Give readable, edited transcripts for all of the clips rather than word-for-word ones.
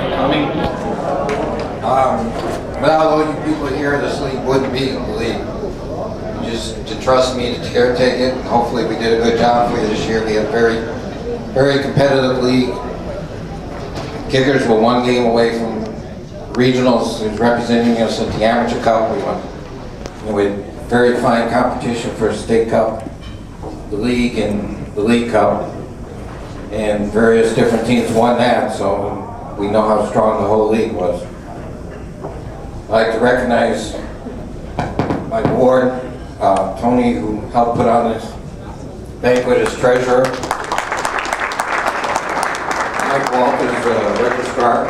for coming. Without all you people here, this league wouldn't be the league. Just to trust me to caretake it, and hopefully we did a good job for you this year. We had a very competitive league. Kickers were one game away from regionals. Who's representing us at the Amateur Cup. We had very fine competition for State Cup, the league, and the League Cup, and various different teams won that. So we know how strong the whole league was. I'd like to recognize my board, Tony, who helped put on this banquet as treasurer, Mike Walters, registrar,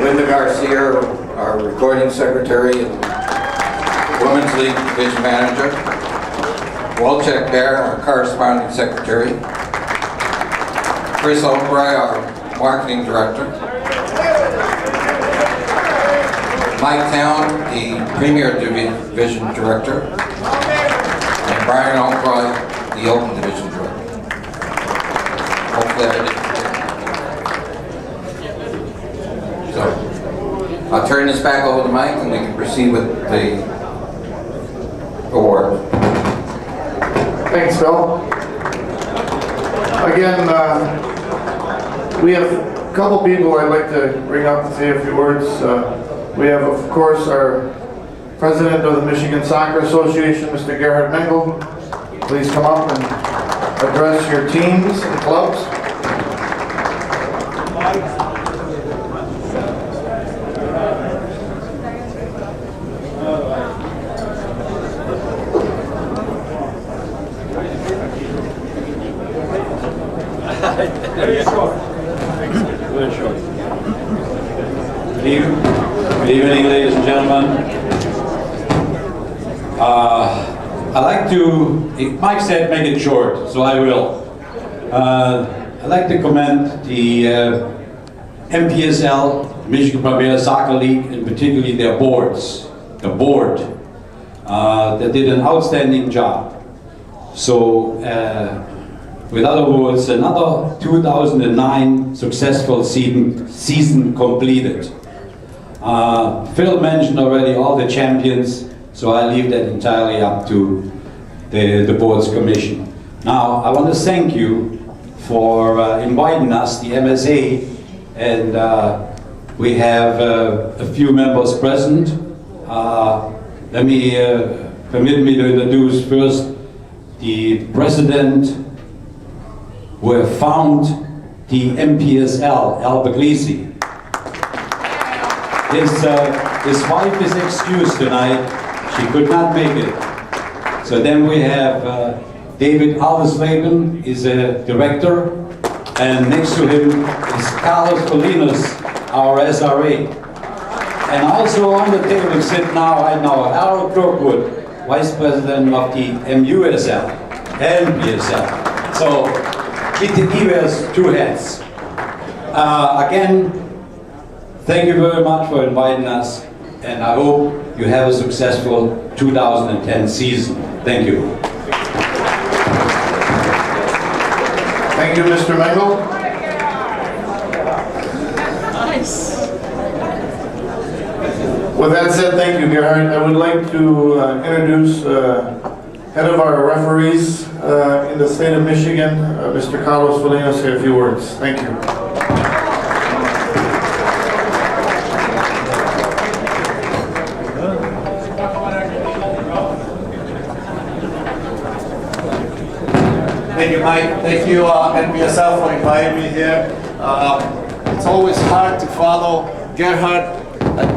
Linda Garcia, our recording secretary and Women's League division manager, Walchek Bear, our corresponding secretary, Chris Albright, our marketing director, Mike Town, the Premier Division Director, and Brian Albright, the Open Division Director. Hopefully I didn't. So, I'll turn this back over to Mike and we can proceed with the award. Thanks, Phil. Again, we have a couple people I'd like to bring up and say a few words. We have, of course, our president of the Michigan Soccer Association, Mr. Gerhard Mengel. Please come up and address your teams and clubs. Good evening, ladies and gentlemen. I'd like to, Mike said make it short, so I will. I'd like to commend the MPSL, Michigan Premier Soccer League, and particularly their boards, the board, that did an outstanding job. So, with other words, another 2009 successful season completed. Phil mentioned already all the champions, so I leave that entirely up to the board's commission. Now, I want to thank you for inviting us, the MSA, and we have a few members present. Let me permit me to introduce first the president who have found the MPSL, Al Baglisi. His wife is excused tonight. She could not make it. So then we have David Aldersleben, is a director, and next to him is Carlos Colinas, our SRA. And also on the table sit now, I know, Harold Kirkwood, Vice President of the MUSL and PSL. So he wears two hats. Again, thank you very much for inviting us, and I hope you have a successful 2010 season. Thank you. Thank you, Mr. Mengel. Nice. With that said, thank you, Gerhard. I would like to introduce head of our referees in the state of Michigan, Mr. Carlos Colinas, say a few words. Thank you. Thank you, Mike. Thank you, MPSL, for inviting me here. It's always hard to follow Gerhard.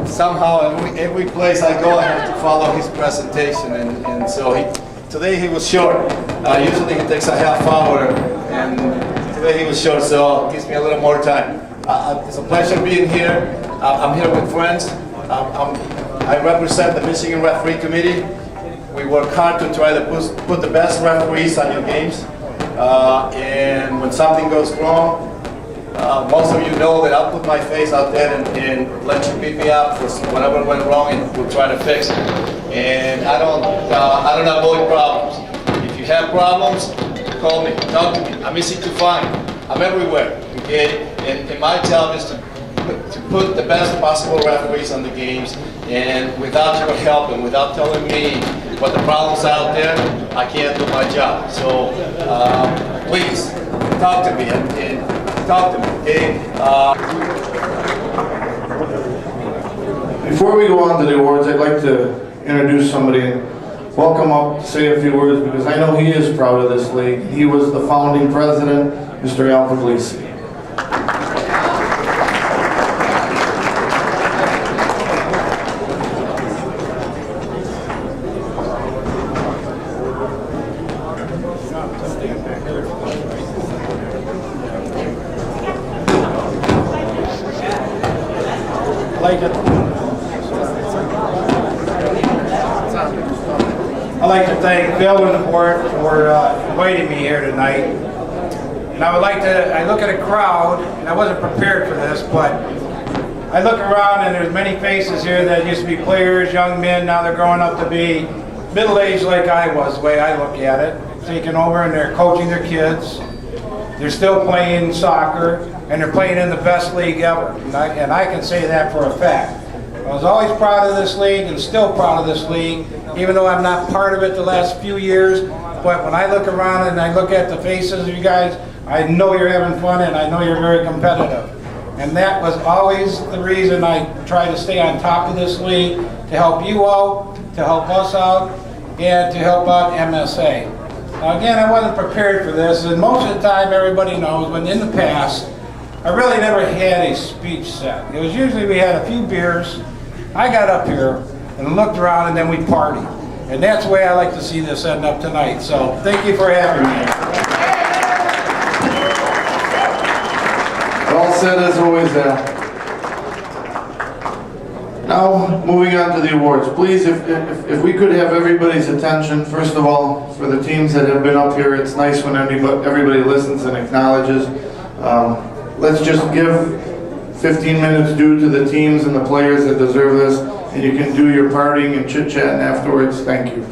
Somehow, every place I go, I have to follow his presentation, and so today he was short. Usually he takes a half hour, and today he was short, so it gives me a little more time. It's a pleasure being here. I'm here with friends. I represent the Michigan Referee Committee. We work hard to try to put the best referees on your games. And when something goes wrong, most of you know that I'll put my face out there and let you beat me up for whatever went wrong, and we'll try to fix it. And I don't avoid problems. If you have problems, call me, talk to me. I'm easy to find. I'm everywhere. In okay? And my job is to put the best possible referees on the games, and without your help and without telling me what the problems out there, I can't do my job. So please talk to me and talk to me, okay? Before we go on to the awards, I'd like to introduce somebody and welcome up to say a few words, because I know he is proud of this league. He was the founding president, Mr. Al Puglisi. I'd like to thank Bill and the board for inviting me here tonight. And I would like to, I look at a crowd, and I wasn't prepared for this, but I look around and there's many faces here that used to be players, young men, now they're growing up to be middle-aged like I was, the way I look at it, taking over and they're coaching their kids. They're still playing soccer, and they're playing in the best league ever. And I can say that for a fact. I was always proud of this league and still proud of this league, even though I'm not part of it the last few years. But when I look around and I look at the faces of you guys, I know you're having fun and I know you're very competitive. And that was always the reason I try to stay on top of this league, to help you out, to help us out, and to help out MSA. Now again, I wasn't prepared for this, and most of the time everybody knows when in the past, I really never had a speech set. It was usually we had a few beers, I got up here and looked around and then we partied. And that's the way I like to see this end up tonight. So thank you for having me. All said as always. Now, moving on to the awards. Please, if we could have everybody's attention, first of all, for the teams that have been up here, it's nice when everybody listens and acknowledges. Let's just give 15 minutes due to the teams and the players that deserve this, and you can do your partying and chit-chatting afterwards. Thank you.